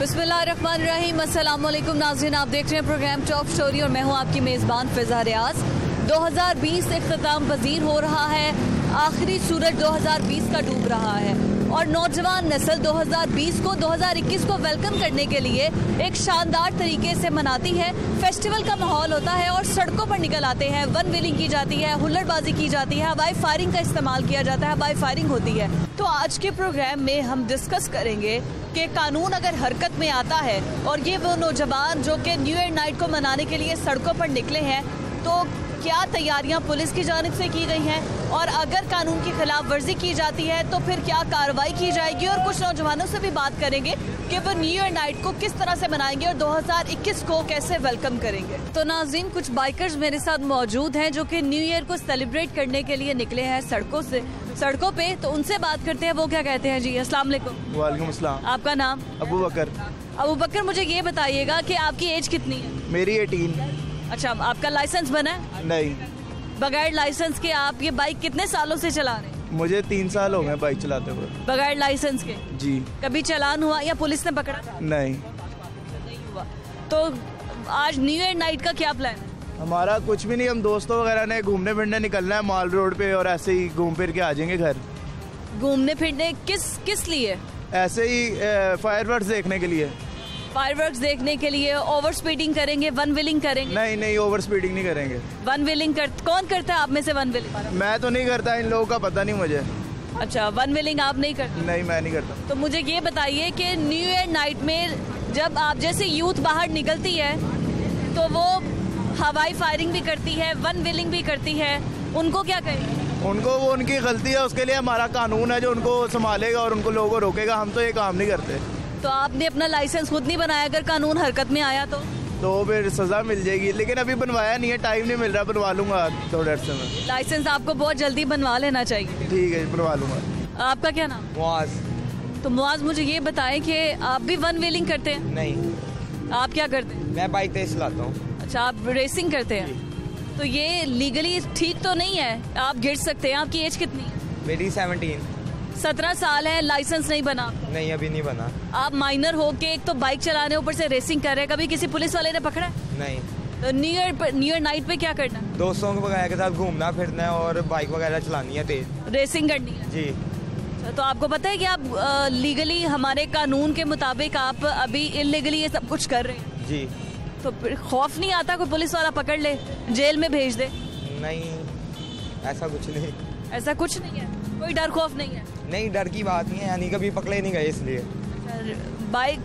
बिस्मिल्लाहिर्रहमानिर्रहीम, अस्सलाम वालेकुम नाज़रीन, आप देख रहे हैं प्रोग्राम टॉप स्टोरी और मैं हूं आपकी मेज़बान फ़िज़ा रियाज। 2020 इख्तिताम पजीर हो रहा है, आखिरी सूरज 2020 का डूब रहा है और नौजवान नस्ल 2020 को 2021 को वेलकम करने के लिए एक शानदार तरीके से मनाती है। फेस्टिवल का माहौल होता है और सड़कों पर निकल आते हैं, वन व्हीलिंग की जाती है, हुल्लड़बाजी की जाती है, हवाई फायरिंग का इस्तेमाल किया जाता है, हवाई फायरिंग होती है। तो आज के प्रोग्राम में हम डिस्कस करेंगे कि कानून अगर हरकत में आता है और ये वो नौजवान जो कि न्यू ईयर नाइट को मनाने के लिए सड़कों पर निकले हैं, तो क्या तैयारियां पुलिस की जानिब से की गई हैं और अगर कानून की खिलाफ वर्जी की जाती है तो फिर क्या कार्रवाई की जाएगी। और कुछ नौजवानों से भी बात करेंगे कि वो न्यू ईयर नाइट को किस तरह से मनाएंगे और 2021 को कैसे वेलकम करेंगे। तो नाज़रीन, कुछ बाइकर्स मेरे साथ मौजूद हैं जो कि न्यू ईयर को सेलिब्रेट करने के लिए निकले हैं सड़कों पे, तो उनसे बात करते हैं वो क्या कहते हैं। जी अस्सलाम वालेकुम। वालेकुम अस्सलाम। आपका नाम? अबू बकर। अबू बकर, मुझे ये बताइएगा कि आपकी एज कितनी है? मेरी 18। अच्छा, आपका लाइसेंस बना है? नहीं। बगैर लाइसेंस के आप ये बाइक कितने सालों से चला रहे हैं? मुझे 3 साल हो गए बाइक चलाते हुए। बगैर लाइसेंस के? जी। कभी चालान हुआ या पुलिस ने पकड़ा? नहीं हुआ। तो आज न्यू ईयर नाइट का क्या प्लान है? हमारा कुछ भी नहीं, हम दोस्तों वगैरह ने घूमने फिरने निकलना है माल रोड पे और ऐसे ही घूम फिर के आ जाएंगे घर। घूमने फिरने किस लिए? ऐसे ही फायरवर्क्स देखने के लिए। फायरवर्क्स देखने के लिए? ओवर स्पीडिंग करेंगे, वन व्हीलिंग करेंगे? नहीं, ओवर स्पीडिंग नहीं करेंगे। वन व्हीलिंग कौन करता है आप में से वन व्हीलिंग? मैं तो नहीं करता, इन लोगों का पता नहीं मुझे। अच्छा, वन व्हीलिंग आप नहीं करते? नहीं, मैं नहीं करता। तो मुझे ये बताइए कि न्यू ईयर नाइट में जब आप जैसे यूथ बाहर निकलती है तो वो हवाई फायरिंग भी करती है, वन व्हीलिंग भी करती है, उनको क्या कहें? उनको वो उनकी गलती है, उसके लिए हमारा कानून है जो उनको संभालेगा और उनको लोगों को रोकेगा। हम तो ये काम नहीं करते। तो आपने अपना लाइसेंस खुद नहीं बनाया, अगर कानून हरकत में आया तो फिर सजा मिल जाएगी, लेकिन अभी बनवाया नहीं है, टाइम नहीं मिल रहा। बनवा लूंगा थोड़े अरसे में। लाइसेंस आपको बहुत जल्दी बनवा लेना चाहिए। ठीक है, बनवा लूंगा। आपका क्या नाम? मुआज। तो मुआज, मुझे ये बताएं कि आप भी वन व्हीलिंग करते हैं? नहीं। आप क्या करते हैं? मैं बाइक तेज चलाता हूँ। अच्छा, आप रेसिंग करते हैं? तो ये लीगली ठीक तो नहीं है, आप गिर सकते हैं। आपकी एज कितनी है? मेरी 17। 17 साल है, लाइसेंस नहीं बना? नहीं, अभी नहीं बना। आप माइनर हो के एक तो बाइक चलाने ऊपर से रेसिंग कर रहे हैं, कभी किसी पुलिस वाले ने पकड़ा? नहीं। तो न्यू ईयर नाइट पे क्या करना है? दोस्तों के साथ घूमना फिरना है और बाइक वगैरह चलानी है, तेज रेसिंग करनी है। जी। तो आपको पता है कि आप लीगली हमारे कानून के मुताबिक आप अभी इलीगली ये सब कुछ कर रहे हैं? जी। तो फिर खौफ नहीं आता कोई पुलिस वाला पकड़ ले, जेल में भेज दे? नहीं, ऐसा कुछ नहीं। ऐसा कुछ नहीं है, कोई डर खौफ नहीं है? नहीं, डर की बात नहीं है, यानी कभी पकड़े नहीं गए इसलिए। बाइक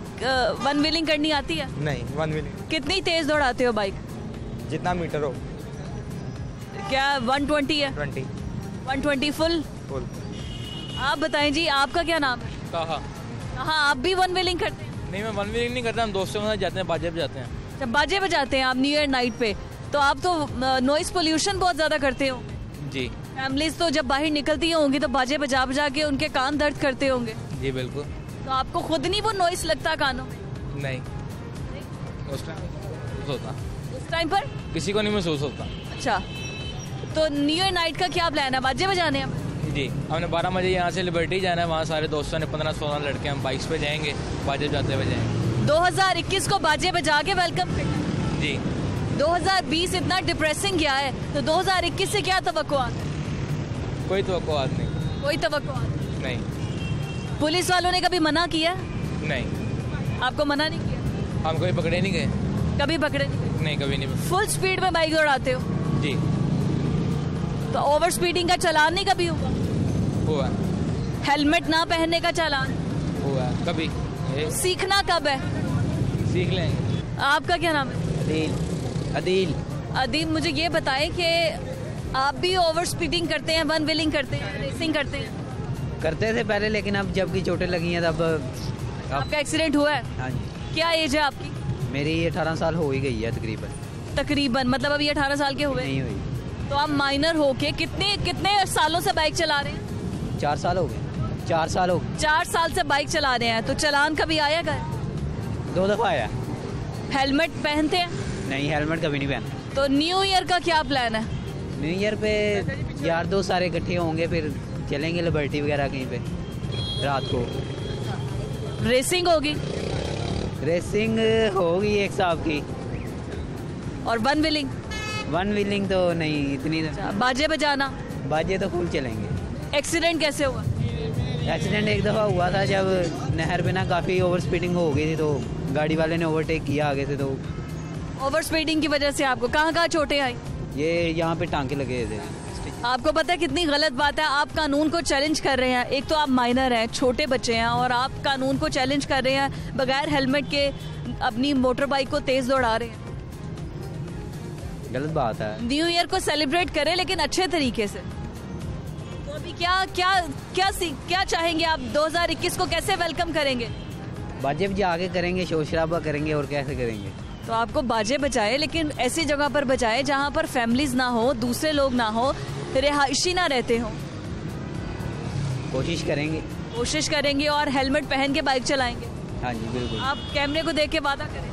वन व्हीलिंग करनी आती है? नहीं, वन व्हीलिंग। कितनी तेज दौड़ाते हो बाइक? जितना मीटर हो। क्या 120 है? 20। 120 फुल? आप बताएं जी, आपका क्या नाम है? कहा आप भी वन व्हीलिंग करते हैं? नहीं, मैं वन व्हीलिंग नहीं करता, हम दोस्तों के साथ जाते हैं, बाजे बजाते हैं। जब बाजे बजाते हैं आप न्यू ईयर नाइट पे, तो आप तो नॉइस पोल्यूशन बहुत ज्यादा करते हो? जी। फैमिलीज तो जब बाहर निकलती होंगी तो बाजे बजा बजा के उनके कान दर्द करते होंगे? जी बिल्कुल। तो आपको खुद नहीं वो नॉइस लगता कानों में? नहीं, उस टाइम महसूस होता। उस टाइम पर किसी को नहीं महसूस होता। अच्छा, तो न्यू ईयर नाइट का क्या प्लान है? बाजे बजाने हैं? जी, हमने 12 बजे यहाँ से लिबर्टी जाना है, वहाँ सारे दोस्तों ने 15-16 लड़के हम बाइक्स पे जाएंगे, बाजे बजाते हुए जाएंगे। 2021 को बाजे बजा के वेलकम करना? जी। 2020 इतना डिप्रेसिंग गया है, तो 2021 से क्या तवक्कुआत है? कोई तवक्कुआत नहीं। कोई तवक्कुआत नहीं। पुलिस वालों ने कभी मना किया? नहीं। आपको मना नहीं किया? हम कभी पकड़े नहीं गए। कभी पकड़े नहीं? नहीं, कभी नहीं। फुल स्पीड में बाइक दौड़ाते हो? जी। तो ओवर स्पीडिंग का चालान नहीं कभी हुआ? हुआ। हेलमेट ना पहनने का चालान हुआ कभी? सीखना कब है? सीख लेंगे। आपका क्या नाम है? अदील, मुझे ये बताएं कि आप भी ओवर स्पीडिंग करते हैं, वन व्हीलिंग करते हैं, रेसिंग करते हैं? करते थे पहले, लेकिन अब जब की चोटें लगी हैं तब। आपका एक्सीडेंट हुआ है? हाँ जी। क्या एज है आपकी? मेरी 18 साल हो ही गई है तकरीबन। मतलब अभी 18 साल के हुए? नहीं हुई। तो आप माइनर होके कितने सालों से बाइक चला रहे हैं? 4 साल हो गए। 4 साल हो गए। 4 साल से बाइक चला रहे हैं, तो चालान कभी आया? 2 दफा आया। हेलमेट पहनते हैं? नहीं, हेलमेट कभी नहीं पहना। तो न्यू ईयर का क्या प्लान है? न्यू ईयर पे यार दोस्त सारे इकट्ठे होंगे, फिर चलेंगे लिबर्टी वगैरह कहीं पे रात को। रेसिंग होगी? रेसिंग होगी एक हिसाब की। और वन व्हीलिंग? वन व्हीलिंग तो नहीं इतनी। बाजे बजाना? बाजे तो खूब चलेंगे। एक्सीडेंट कैसे हुआ? एक्सीडेंट एक दफ़ा हुआ था जब नहर पे ना काफ़ी ओवर स्पीडिंग हो गई थी, तो गाड़ी वाले ने ओवरटेक किया आगे से, तो ओवर स्पीडिंग की वजह से आपको कहाँ कहाँ चोटें आई? ये यहाँ पे टांके लगे थे। आपको पता है कितनी गलत बात है, आप कानून को चैलेंज कर रहे हैं। एक तो आप माइनर हैं, छोटे बच्चे हैं, और आप कानून को चैलेंज कर रहे हैं, बगैर हेलमेट के अपनी मोटर बाइक को तेज दौड़ा रहे हैं। गलत बात है। न्यू ईयर को सेलिब्रेट करें लेकिन अच्छे तरीके से। तो अभी क्या चाहेंगे आप? 2021 को कैसे वेलकम करेंगे? बाजे बजा के करेंगे, शोर शराबा करेंगे, और कैसे करेंगे? तो आपको बाजे बजाए, लेकिन ऐसी जगह पर बजाए जहाँ पर फैमिलीज ना हो, दूसरे लोग ना हो, रिहायशी ना रहते हो। कोशिश करेंगे और हेलमेट पहन के बाइक चलाएंगे। हाँ जी बिल्कुल। आप कैमरे को देख के वादा करें।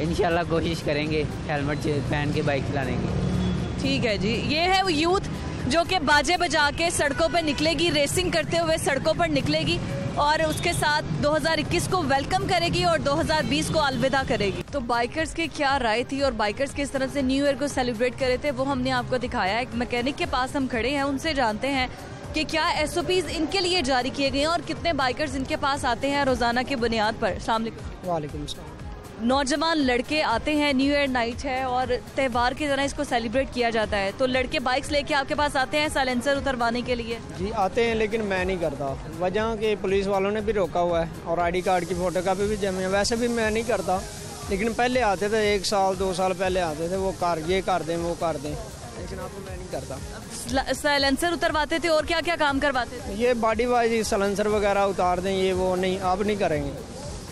इंशाल्लाह कोशिश करेंगे हेलमेट पहन के बाइक चलाने की। ठीक है जी, ये है वो यूथ जो कि बाजे बजा के सड़कों पर निकलेगी, रेसिंग करते हुए सड़कों पर निकलेगी, और उसके साथ 2021 को वेलकम करेगी और 2020 को अलविदा करेगी। तो बाइकर्स की क्या राय थी और बाइकर्स किस तरह से न्यू ईयर को सेलिब्रेट करे थे, वो हमने आपको दिखाया। एक मैकेनिक के पास हम खड़े हैं, उनसे जानते हैं कि क्या SOPs इनके लिए जारी किए गए हैं और कितने बाइकर्स इनके पास आते हैं रोजाना की बुनियाद पर। अस्सलाम वालेकुम। वालेकुम सलाम। नौजवान लड़के आते हैं, न्यू ईयर नाइट है और त्यौहार की तरह इसको सेलिब्रेट किया जाता है, तो लड़के बाइक्स लेके आपके पास आते हैं साइलेंसर उतरवाने के लिए? जी आते हैं, लेकिन मैं नहीं करता। वजह कि पुलिस वालों ने भी रोका हुआ है और ID कार्ड की फोटो कापी भी जमे। वैसे भी मैं नहीं करता, लेकिन पहले आते थे, 1 साल 2 साल पहले आते थे, वो ये कर दें वो कर दें, लेकिन अब मैं नहीं करता। साइलेंसर उतरवाते थे और क्या क्या काम करवाते थे? ये बॉडी वाइज साइलेंसर वगैरह उतार दें, ये वो नहीं, अब नहीं करेंगे।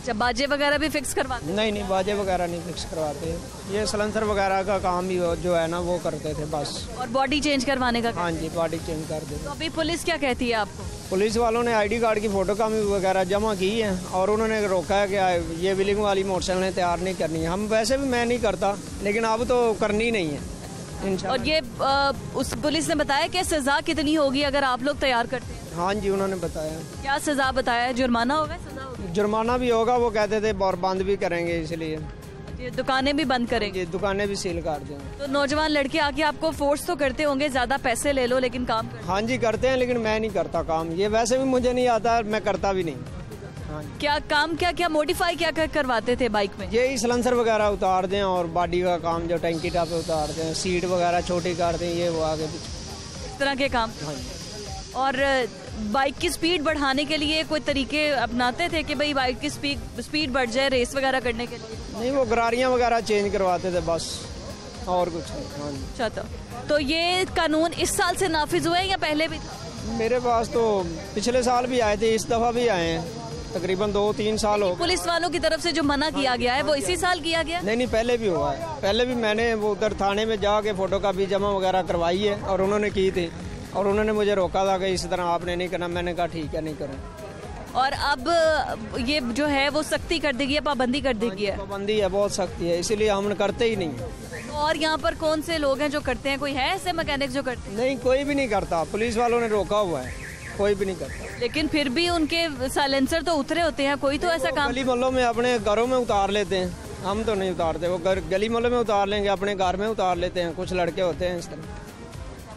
जब बाजे वगैरह भी फिक्स करवाते? नहीं, बाजे वगैरह नहीं फिक्स करवाते। ये साइलेंसर वगैरह का काम भी जो है ना वो करते थे बस। और बॉडी चेंज करवाने का? हाँ जी, बॉडी चेंज कर देते। तो अभी पुलिस क्या कहती है आपको? पुलिस वालों ने ID कार्ड की फोटो कापी वगैरह जमा की है और उन्होंने रोका है कि ये व्हीलिंग वाली मोटरसाइकिलें तैयार नहीं करनी है। हम वैसे भी मैं नहीं करता, लेकिन अब तो करनी नहीं है। और ये उस पुलिस ने बताया कि सजा कितनी होगी अगर आप लोग तैयार करते हैं? हाँ जी, उन्होंने बताया। क्या सजा बताया है? जुर्माना होगा? सजा होगी? जुर्माना भी होगा, वो कहते थे, और बंद भी करेंगे, इसलिए ये दुकानें भी बंद करेंगे? ये दुकानें भी सील कर देंगे। तो नौजवान लड़के आके आपको फोर्स तो करते होंगे, ज्यादा पैसे ले लो लेकिन काम कर? हाँ जी करते हैं, लेकिन मैं नहीं करता काम। ये वैसे भी मुझे नहीं आता, मैं करता भी नहीं। हाँ, क्या काम क्या मोडिफाई क्या करवाते थे बाइक में? यही साइलेंसर वगैरह उतार दें और बॉडी का काम जो टैंकी टाप पे उतार दें, सीट वगैरह छोटी कर दें, ये वो आगे पीछे इस तरह के काम। हाँ जी। और बाइक की स्पीड बढ़ाने के लिए कोई तरीके अपनाते थे कि भाई बाइक की स्पीड बढ़ जाए रेस वगैरह करने के लिए? नहीं, वो गरारियाँ वगैरह चेंज करवाते थे बस, और कुछ नहीं। हाँ जी। अच्छा, तो ये कानून इस साल से नाफिज हुआ है या पहले भी था? मेरे पास तो पिछले साल भी आए थे, इस दफ़ा भी आए हैं, तकरीबन 2-3 साल हो गए। पुलिस वालों की तरफ से जो मना किया गया है वो इसी साल किया गया? नहीं, पहले भी हुआ है। पहले भी मैंने वो उधर थाने में जाके फोटो कापी जमा वगैरह करवाई है और उन्होंने की थी, और उन्होंने मुझे रोका था कि इस तरह आपने नहीं करना। मैंने कहा ठीक है, नहीं करूँ। और अब ये जो है वो सख्ती कर देगी, पाबंदी कर देगी है? पाबंदी है, बहुत सख्ती है, इसीलिए हम करते ही नहीं। और यहाँ पर कौन से लोग हैं जो करते हैं? कोई है ऐसे मैकेनिक जो करते हैं? नहीं, कोई भी नहीं करता। पुलिस वालों ने रोका हुआ है, कोई भी नहीं करता। लेकिन फिर भी उनके साइलेंसर तो उतरे होते हैं, कोई तो ऐसा काम? गली मोहल्लों में अपने घरों में उतार लेते हैं, हम तो नहीं उतारते। वो गली मोहल्ले में उतार लेंगे, अपने घर में उतार लेते हैं। कुछ लड़के होते हैं इस तरह,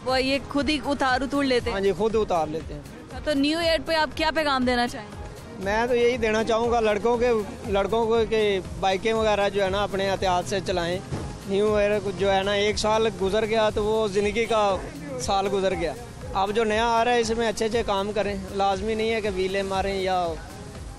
वो ये खुद ही उतार लेते हैं? हाँ जी, खुद उतार लेते हैं। तो न्यू ईयर पे आप क्या पैगाम देना चाहेंगे? मैं तो यही देना चाहूँगा लड़कों को कि बाइकें वगैरह जो है ना अपने एहतियात से चलाएं। न्यू ईयर जो है ना, 1 साल गुजर गया तो वो ज़िंदगी का साल गुजर गया। अब जो नया आ रहा है इसमें अच्छे काम करें। लाजमी नहीं है कि व्हीलें मारें या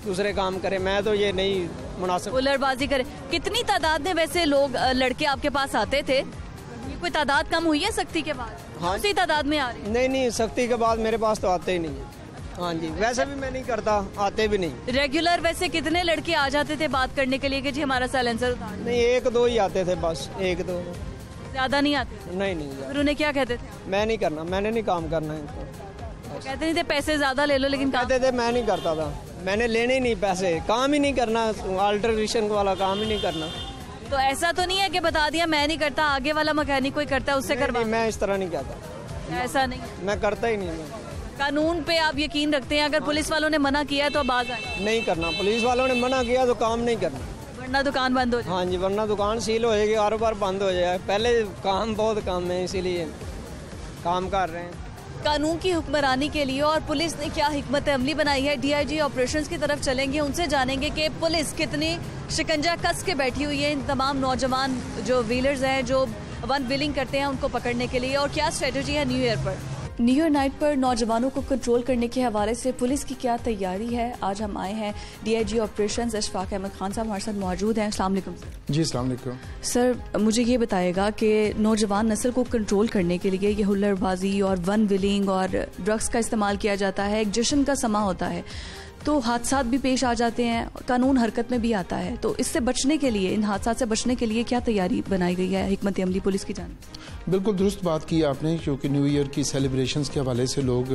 दूसरे काम करें। मैं तो ये नहीं मुनासिब। उलरबाजी करें। कितनी तादाद में वैसे लोग लड़के आपके पास आते थे? ये कोई तादाद कम हुई है सख्ती के बाद? हाँ, उसी तादाद में आ रही? नहीं, सख्ती के बाद मेरे पास तो आते ही नहीं है। हाँ जी, वैसे भी मैं नहीं करता, आते भी नहीं। रेगुलर वैसे कितने लड़के आ जाते थे बात करने के लिए कि जी हमारा साइलेंसर उतार? नहीं, 1-2 ही आते थे बस, 1-2। ज्यादा नहीं आते? नहीं। फिर उन्हें क्या कहते थे? मैं नहीं करना, मैंने नहीं काम करना है। कहते नहीं थे पैसे ज्यादा ले लो, लेकिन कहते थे मैं नहीं करता था। मैंने लेने ही नहीं पैसे, काम ही नहीं करना, अल्टरेशन वाला काम ही नहीं करना। तो ऐसा तो नहीं है कि बता दिया मैं नहीं करता, आगे वाला मैकेनिक कोई करता है उससे करवा? मैं इस तरह नहीं कहता, ऐसा नहीं, मैं करता ही नहीं। कानून पे आप यकीन रखते हैं? अगर पुलिस वालों ने मना किया है तो अब बाज आए? नहीं करना, पुलिस वालों ने मना किया तो काम नहीं करना, वरना दुकान बंद हो जाए। हाँ जी, वरना दुकान सील हो जाएगी, कारोबार बंद हो जाएगा। पहले काम बहुत कम है, इसीलिए काम कर रहे हैं। कानून की हुक्मरानी के लिए और पुलिस ने क्या हिकमत अमली बनाई है, डीआईजी ऑपरेशंस की तरफ चलेंगे, उनसे जानेंगे कि पुलिस कितनी शिकंजा कस के बैठी हुई है इन तमाम नौजवान जो व्हीलर्स हैं, जो वन व्हीलिंग करते हैं, उनको पकड़ने के लिए, और क्या स्ट्रेटजी है न्यू ईयर पर। न्यू ईयर नाइट पर नौजवानों को कंट्रोल करने के हवाले से पुलिस की क्या तैयारी है, आज हम आए हैं डीआईजी ऑपरेशंस अशफाक अहमद खान साहब हमारे साथ मौजूद हैं। अस्सलाम वालेकुम सर। जी अस्सलाम वालेकुम सर, मुझे ये बताएगा कि नौजवान नस्ल को कंट्रोल करने के लिए ये हुल्लड़बाजी और वन व्हीलिंग और ड्रग्स का इस्तेमाल किया जाता है, एक जश्न का समा होता है, तो हादसात भी पेश आ जाते हैं, कानून हरकत में भी आता है, तो इससे बचने के लिए, इन हादसात से बचने के लिए क्या तैयारी बनाई गई है हिकमत अमली पुलिस की जानिब? बिल्कुल दुरुस्त बात की आपने, क्योंकि न्यू ईयर की सेलिब्रेशंस के हवाले से लोग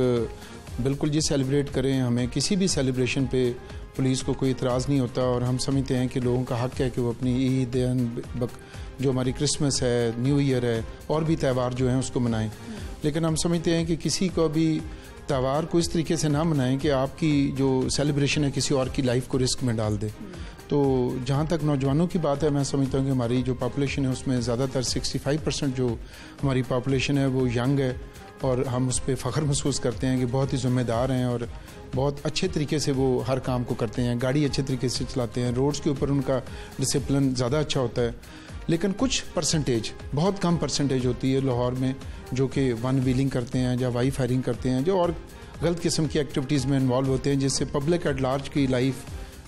बिल्कुल जी सेलिब्रेट करें, हमें किसी भी सेलिब्रेशन पे पुलिस को कोई इतराज़ नहीं होता, और हम समझते हैं कि लोगों का हक़ है कि वो अपनी ईद, जो हमारी क्रिसमस है, न्यू ईयर है, और भी त्यौहार जो हैं उसको मनाएं। लेकिन हम समझते हैं कि किसी को भी त्यौहार को इस तरीके से ना मनाएं कि आपकी जो सेलिब्रेशन है किसी और की लाइफ को रिस्क में डाल दे। तो जहाँ तक नौजवानों की बात है, मैं समझता हूँ कि हमारी जो पॉपुलेशन है उसमें ज़्यादातर 65% जो हमारी पॉपुलेशन है वो यंग है, और हम उस पर फ़ख्र महसूस करते हैं कि बहुत ही ज़िम्मेदार हैं और बहुत अच्छे तरीके से वो हर काम को करते हैं, गाड़ी अच्छे तरीके से चलाते हैं, रोड्स के ऊपर उनका डिसिप्लिन ज़्यादा अच्छा होता है। लेकिन कुछ परसेंटेज, बहुत कम परसेंटेज होती है लाहौर में जो कि वन व्हीलिंग करते हैं या वाई फायरिंग करते हैं, जो और गलत किस्म की एक्टिविटीज़ में इन्वॉल्व होते हैं, जिससे पब्लिक एट लार्ज की लाइफ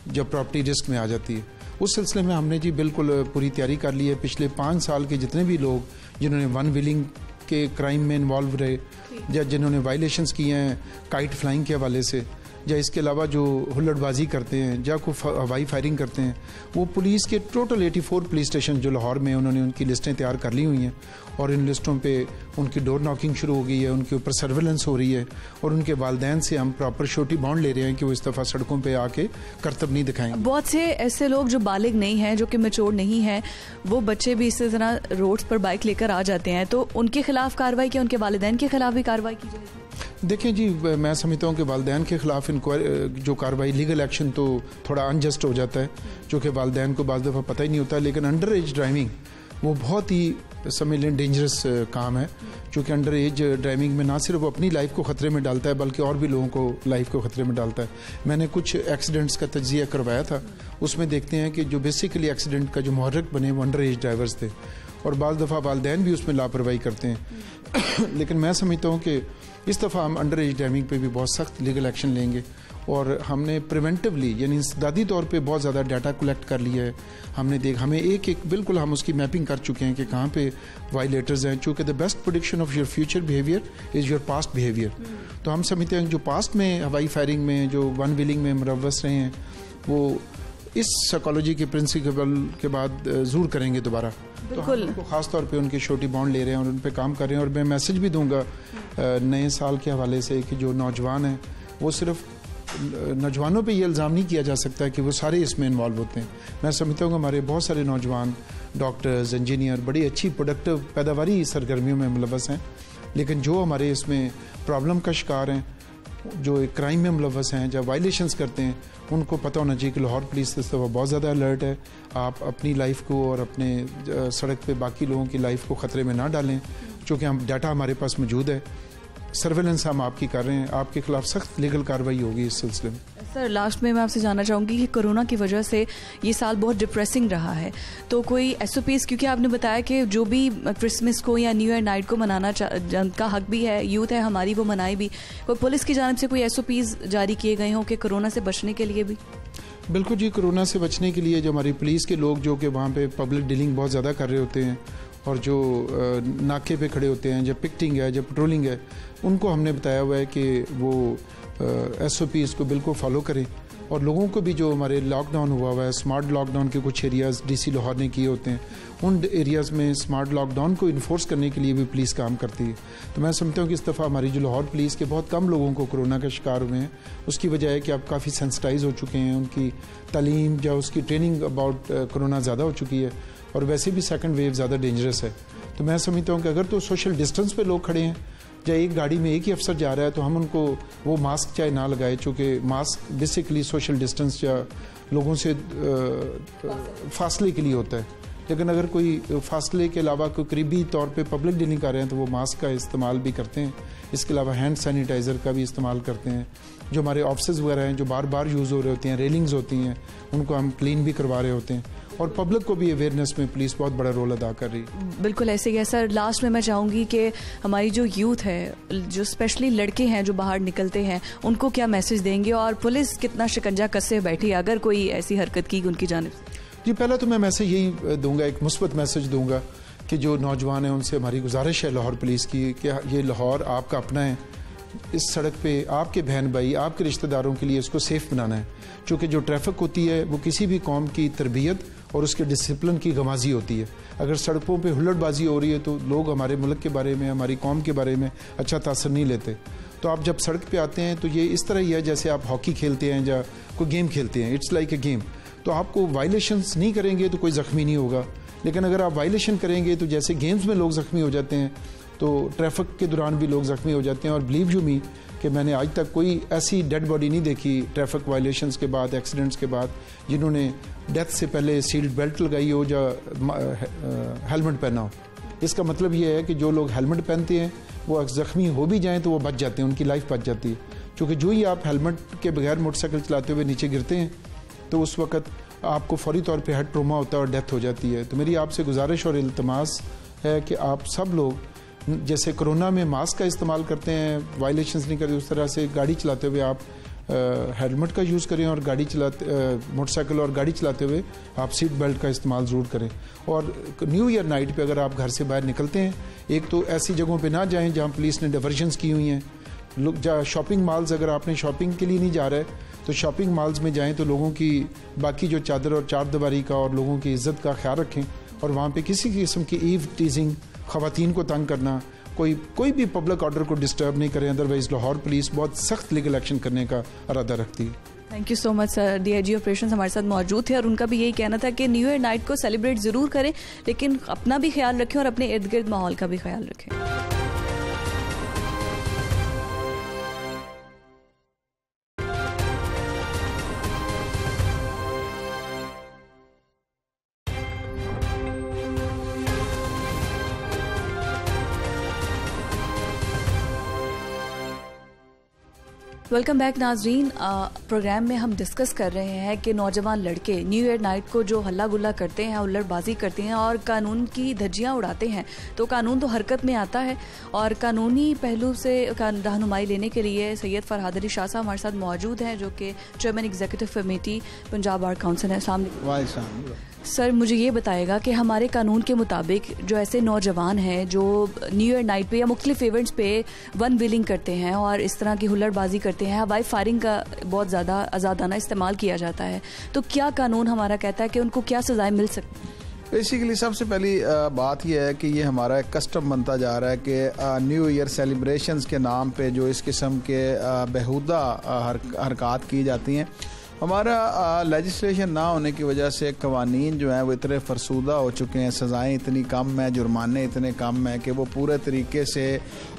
जब प्रॉपर्टी रिस्क में आ जाती है। उस सिलसिले में हमने जी बिल्कुल पूरी तैयारी कर ली है। पिछले 5 साल के जितने भी लोग जिन्होंने वन व्हीलिंग के क्राइम में इन्वॉल्व रहे, या जिन्होंने वायलेशंस किए हैं काइट फ्लाइंग के हवाले से, या इसके अलावा जो हुल्लड़बाजी करते हैं या कोई हवाई फायरिंग करते हैं, वो पुलिस के टोटल 84 पुलिस स्टेशन जो लाहौर में, उन्होंने उनकी लिस्टें तैयार कर ली हुई हैं, और इन लिस्टों पे उनकी डोर नॉकिंग शुरू हो गई है, उनके ऊपर सर्वेलेंस हो रही है, और उनके वालदैन से हम प्रॉपर श्योरिटी बॉन्ड ले रहे हैं कि वो इस दफ़ा सड़कों पे आके करतब नहीं दिखाएंगे। बहुत से ऐसे लोग जो बालिग नहीं हैं, जो कि मैच्योर नहीं हैं, वो बच्चे भी इसी तरह रोड्स पर बाइक लेकर आ जाते हैं, तो उनके खिलाफ कार्रवाई, क्या उनके वालिदैन के खिलाफ भी कार्रवाई की जाएगी? देखें जी, मैं समझता हूँ कि वालदैन के ख़िलाफ़ जो कार्रवाई, लीगल एक्शन तो थोड़ा अनजस्ट हो जाता है, जो कि वालदैन को बाज़ दफ़ा पता ही नहीं होता। लेकिन अंडर एज ड्राइविंग वो बहुत ही समझ लें डेंजरस काम है, क्योंकि अंडर एज ड्राइविंग में ना सिर्फ वो अपनी लाइफ को ख़तरे में डालता है, बल्कि और भी लोगों को लाइफ को ख़तरे में डालता है। मैंने कुछ एक्सीडेंट्स का तज्ज़िया करवाया था, उसमें देखते हैं कि जो बेसिकली एक्सीडेंट का जो मुहर्रिक बने वो अंडर एज ड्राइवर्स थे, और बाज़ दफ़ा वालदैन भी उसमें लापरवाही करते हैं। लेकिन मैं समझता हूँ कि इस दफ़ा हम अंडर एज ड्राइविंग पे भी बहुत सख्त लीगल एक्शन लेंगे, और हमने प्रिवेंटिवली यानी इंसदादी तौर पे बहुत ज़्यादा डाटा कलेक्ट कर लिया है। हमने हमें एक बिल्कुल हम उसकी मैपिंग कर चुके हैं कि कहाँ पे वायलेटर्स हैं, चूँकि the best prediction of your future behaviour is your past behaviour. तो हम समझते हैं जो पास्ट में हवाई फायरिंग में, जो वन व्हीलिंग में मुलव्वस रहे हैं, वो इस साइकोलॉजी के प्रिंसिपल के बाद ज़रूर करेंगे दोबारा। तो हम उनको ख़ास तौर पे उनके श्योरिटी बॉन्ड ले रहे हैं और उन पे काम कर रहे हैं। और मैं मैसेज भी दूंगा नए साल के हवाले से कि जो नौजवान हैं, वो सिर्फ नौजवानों पे ये इल्ज़ाम नहीं किया जा सकता कि वो सारे इसमें इन्वॉल्व होते हैं। मैं समझता हूँ कि हमारे बहुत सारे नौजवान डॉक्टर्स, इंजीनियर बड़ी अच्छी प्रोडक्टिव पैदावारी सरगर्मियों में मुलव्वस हैं, लेकिन जो हमारे इसमें प्रॉब्लम का शिकार हैं, जो क्राइम में मुलव्वस हैं, जब वायलेशंस करते हैं, उनको पता होना चाहिए कि लाहौर पुलिस इस दफ़ा बहुत ज़्यादा अलर्ट है। आप अपनी लाइफ को और अपने सड़क पे बाकी लोगों की लाइफ को ख़तरे में ना डालें, चूँकि हम डाटा हमारे पास मौजूद है, सर्वेलेंस हम आपकी कर रहे हैं, आपके खिलाफ सख्त लीगल कार्रवाई होगी इस सिलसिले में। सर, लास्ट में मैं आपसे जानना चाहूँगी कि कोरोना की वजह से ये साल बहुत डिप्रेसिंग रहा है, तो कोई SOPs, क्योंकि आपने बताया कि जो भी क्रिसमस को या न्यू ईयर नाइट को मनाना का हक भी है, यूथ है हमारी, वो मनाए भी, कोई पुलिस की जानिब से कोई SOPs जारी किए गए हों कि कोरोना से बचने के लिए भी? बिल्कुल जी, कोरोना से बचने के लिए जो हमारी पुलिस के लोग जो कि वहाँ पे पब्लिक डीलिंग बहुत ज़्यादा कर रहे होते हैं, और जो नाके पे खड़े होते हैं, जब पिकटिंग है, जब पेट्रोलिंग है, उनको हमने बताया हुआ है कि वो SOPs को बिल्कुल फॉलो करें। और लोगों को भी, जो हमारे लॉकडाउन हुआ है, स्मार्ट लॉकडाउन के कुछ एरियाज़ DC लाहौर ने किए होते हैं, उन एरियाज़ में स्मार्ट लॉकडाउन को इन्फोर्स करने के लिए भी पुलिस काम करती है। तो मैं समझता हूँ कि इस दफ़ा हमारी जो लाहौर पुलिस के बहुत कम लोगों को कोरोना का शिकार हुए हैं, उसकी वजह है कि आप काफ़ी सेंसिटाइज हो चुके हैं, उनकी तालीम या उसकी ट्रेनिंग अबाउट कोरोना ज़्यादा हो चुकी है, और वैसे भी सेकंड वेव ज़्यादा डेंजरस है। तो मैं समझता हूँ कि अगर तो सोशल डिस्टेंस पे लोग खड़े हैं जब एक गाड़ी में एक ही अफसर जा रहा है तो हम उनको वो मास्क चाहे ना लगाए, चूँकि मास्क बेसिकली सोशल डिस्टेंस या लोगों से फासले के लिए होता है, लेकिन अगर कोई फासले के अलावा कोई करीबी तौर पे पब्लिक डीलिंग कर रहे हैं तो वो मास्क का इस्तेमाल भी करते हैं। इसके अलावा हैंड सैनिटाइज़र का भी इस्तेमाल करते हैं। जो हमारे ऑफिस वगैरह हैं जो बार बार यूज़ हो रहे होते हैं, रेलिंग्स होती हैं, उनको हम क्लीन भी करवा रहे होते हैं। और पब्लिक को भी अवेयरनेस में पुलिस बहुत बड़ा रोल अदा कर रही है। बिल्कुल ऐसे ही है सर। लास्ट में मैं चाहूँगी कि हमारी जो यूथ है, जो स्पेशली लड़के हैं जो बाहर निकलते हैं, उनको क्या मैसेज देंगे और पुलिस कितना शिकंजा कसे बैठी अगर कोई ऐसी हरकत की उनकी जानिब से? जी, पहले तो मैं मैसेज यही दूंगा, एक मुस्बत मैसेज दूंगा कि जो नौजवान हैं उनसे हमारी गुजारिश है लाहौर पुलिस की कि ये लाहौर आपका अपना है। इस सड़क पे आपके बहन भाई, आपके रिश्तेदारों के लिए इसको सेफ़ बनाना है, क्योंकि जो ट्रैफिक होती है वो किसी भी कौम की तरबियत और उसके डिसिप्लिन की गमाजी होती है। अगर सड़कों पे हुल्लड़बाजी हो रही है तो लोग हमारे मुल्क के बारे में, हमारी कौम के बारे में अच्छा तासर नहीं लेते। तो आप जब सड़क पे आते हैं तो ये इस तरह ही है जैसे आप हॉकी खेलते हैं या कोई गेम खेलते हैं, इट्स लाइक ए गेम। तो आपको वायलेशंस नहीं करेंगे तो कोई ज़ख्मी नहीं होगा, लेकिन अगर आप वायलेशन करेंगे तो जैसे गेम्स में लोग ज़ख्मी हो जाते हैं तो ट्रैफिक के दौरान भी लोग ज़ख्मी हो जाते हैं। और बिलीव यू मी कि मैंने आज तक कोई ऐसी डेड बॉडी नहीं देखी ट्रैफिक वायलेशंस के बाद, एक्सीडेंट्स के बाद, जिन्होंने डेथ से पहले सीट बेल्ट लगाई हो या हेलमेट पहना हो। इसका मतलब ये है कि जो लोग हेलमेट पहनते हैं वो ज़ख्मी हो भी जाएँ तो वो बच जाते हैं, उनकी लाइफ बच जाती है। क्योंकि जो ही आप हेलमेट के बगैर मोटरसाइकिल चलाते हुए नीचे गिरते हैं तो उस वक्त आपको फौरी तौर पे हेड ट्रोमा होता है और डेथ हो जाती है। तो मेरी आपसे गुजारिश और इल्तमास है कि आप सब लोग जैसे कोरोना में मास्क का इस्तेमाल करते हैं, वायलेशंस नहीं करते, उस तरह से गाड़ी चलाते हुए आप हेलमेट का यूज़ करें और गाड़ी चलाते मोटरसाइकिल और गाड़ी चलाते हुए आप सीट बेल्ट का इस्तेमाल ज़रूर करें। और न्यू ईयर नाइट पे अगर आप घर से बाहर निकलते हैं, एक तो ऐसी जगहों पे ना जाएं जहां पुलिस ने डाइवर्जन्स की हुई हैं। लोग जहाँ शॉपिंग मॉल्स, अगर आपने शॉपिंग के लिए नहीं जा रहे तो शॉपिंग मॉल्स में जाएं तो लोगों की बाकी जो चादर और चारदीवारी का और लोगों की इज्जत का ख्याल रखें। और वहाँ पे किसी किस्म की ईव टीजिंग, ख़वातीन को तंग करना, कोई भी पब्लिक ऑर्डर को डिस्टर्ब नहीं करें, अदरवाइज लाहौर पुलिस बहुत सख्त लीगल एक्शन करने का इरादा रखती है। Thank you so much sir. DIG operations हमारे साथ मौजूद थे और उनका भी यही कहना था कि न्यू ईयर नाइट को सेलिब्रेट ज़रूर करें, लेकिन अपना भी ख्याल रखें और अपने इर्द गिर्द माहौल का भी ख्याल रखें। वेलकम बैक नाजरीन। प्रोग्राम में हम डिस्कस कर रहे हैं कि नौजवान लड़के न्यू ईयर नाइट को जो हल्ला गुल्ला करते हैं, उल्लड़बाजी करते हैं और कानून की धज्जियां उड़ाते हैं, तो कानून तो हरकत में आता है। और कानूनी पहलू से रहनुमाई लेने के लिए सैयद फरहाद अली शाह साहब हमारे साथ मौजूद हैं, जो कि chairman executive committee Punjab bar council है। सामने सर, मुझे ये बताएगा कि हमारे कानून के मुताबिक जो ऐसे नौजवान हैं जो न्यू ईयर नाइट पे या मुख्तलिफ इवेंट्स पे वन व्हीलिंग करते हैं और इस तरह की हुल्लड़बाजी करते हैं, हवाई फायरिंग का बहुत ज़्यादा आज़ादाना इस्तेमाल किया जाता है, तो क्या कानून हमारा कहता है कि उनको क्या सज़ाएं मिल सकती हैं? बेसिकली सबसे पहली बात यह है कि ये हमारा एक कस्टम बनता जा रहा है कि न्यू ईयर सेलिब्रेशंस के नाम पे जो इस किस्म के बेहुदा हरकत की जाती हैं, हमारा लेजिस्लेशन ना होने की वजह से कवानीन जो हैं वो इतने फरसूदा हो चुके हैं, सज़ाएं इतनी कम हैं, जुर्माने इतने कम हैं कि वो पूरे तरीके से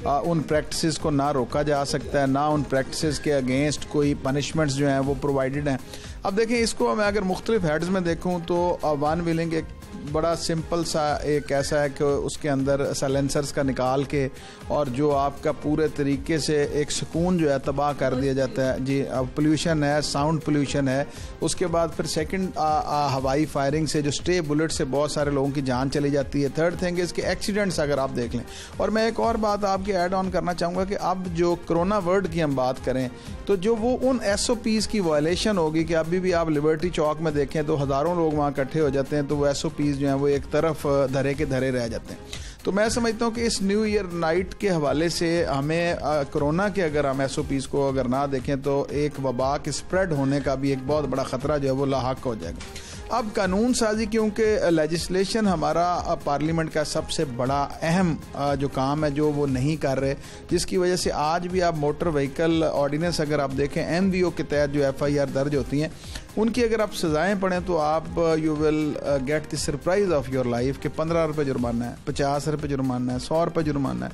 उन प्रैक्टिसेस को ना रोका जा सकता है, ना उन प्रैक्टिसेस के अगेंस्ट कोई पनिशमेंट्स जो हैं वो प्रोवाइडेड हैं। अब देखें, इसको मैं अगर मुख्तलिफ हेड्स में देखूँ तो वन व्हीलिंग एक बड़ा सिंपल सा एक ऐसा है कि उसके अंदर साइलेंसर्स का निकाल के और जो आपका पूरे तरीके से एक सुकून जो है तबाह कर दिया जाता है। जी, पोल्यूशन है, साउंड पोल्यूशन है। उसके बाद फिर सेकंड हवाई फायरिंग से जो स्टे बुलेट से बहुत सारे लोगों की जान चली जाती है। थर्ड थिंग इसके एक्सीडेंट्स अगर आप देख लें। और मैं एक और बात आपके ऐड ऑन करना चाहूँगा कि अब जो कोरोना वर्ड की हम बात करें तो जो वो उन SOPs की वायलेशन होगी कि अभी भी आप लिबर्टी चौक में देखें तो हज़ारों लोग वहाँ इकट्ठे हो जाते हैं, तो वो SOPs जो हैं वो एक तरफ धरे के धरे रह जाते हैं। तो मैं समझता हूँ कि इस न्यू ईयर नाइट के हवाले से हमें कोरोना के अगर हम SOPs को अगर ना देखें तो एक वबा के स्प्रेड होने का भी एक बहुत बड़ा ख़तरा जो है वो लाहक हो जाएगा। अब कानून साजी, क्योंकि लेजिस्लेशन हमारा पार्लियामेंट का सबसे बड़ा अहम जो काम है जो वो नहीं कर रहे, जिसकी वजह से आज भी आप मोटर व्हीकल ऑर्डिनेंस अगर आप देखें MVO के तहत जो FIR दर्ज होती हैं उनकी अगर आप सज़ाएं पढ़ें तो आप you will get the surprise of your life कि 15 रुपये जुर्माना है, 50 रुपये जुर्माना है, 100 रुपये जुर्माना है।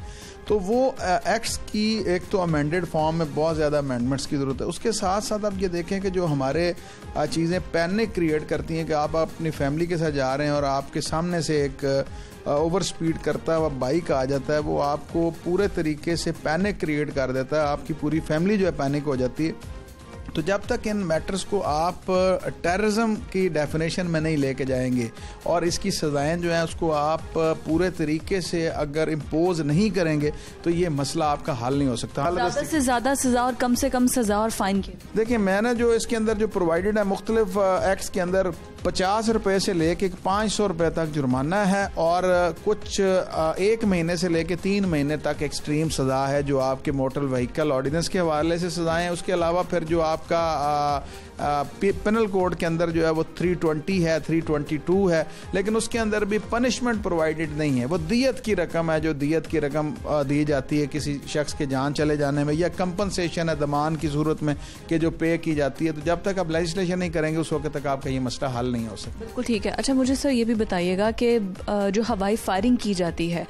तो वो एक्ट्स की एक तो अमेंडेड फॉर्म में बहुत ज़्यादा अमेंडमेंट्स की ज़रूरत है। उसके साथ साथ आप ये देखें कि जो हमारे चीज़ें पैनिक क्रिएट करती हैं कि आप अपनी फैमिली के साथ जा रहे हैं और आपके सामने से एक ओवर स्पीड करता हुआ बाइक आ जाता है, वो आपको पूरे तरीके से पैनिक क्रिएट कर देता है, आपकी पूरी फैमिली जो है पैनिक हो जाती है। तो जब तक इन मैटर्स को आप टेररिज्म की डेफिनेशन में नहीं लेके जाएंगे और इसकी सज़ाएं जो हैं उसको आप पूरे तरीके से अगर इम्पोज नहीं करेंगे तो ये मसला आपका हल नहीं हो सकता। ज़्यादा से ज़्यादा सज़ा और कम से कम सज़ा और फाइन की देखिए, मैंने जो इसके अंदर जो प्रोवाइडेड है मुख्तलिफ एक्ट्स के अंदर 50 रुपए से लेके 500 रुपए तक जुर्माना है और कुछ 1 महीने से लेके 3 महीने तक एक्सट्रीम सज़ा है जो आपके मोटर व्हीकल ऑर्डिनेंस के हवाले से सज़ाएं। उसके अलावा फिर जो आपका पेनल कोड के अंदर जो है वो 320 है, 322 है, लेकिन उसके अंदर भी पनिशमेंट प्रोवाइडेड नहीं है। वो दियत की रकम है, जो दियत की रकम दी जाती है किसी शख्स के जान चले जाने में, या कंपनसेशन है दमान की सूरत में कि जो पे की जाती है। तो जब तक आप लेजिस्लेशन नहीं करेंगे उस वक्त तक आपका ये मसला हल नहीं हो सकता। बिल्कुल ठीक है। अच्छा, मुझे सर ये भी बताइएगा कि जो हवाई फायरिंग की जाती है,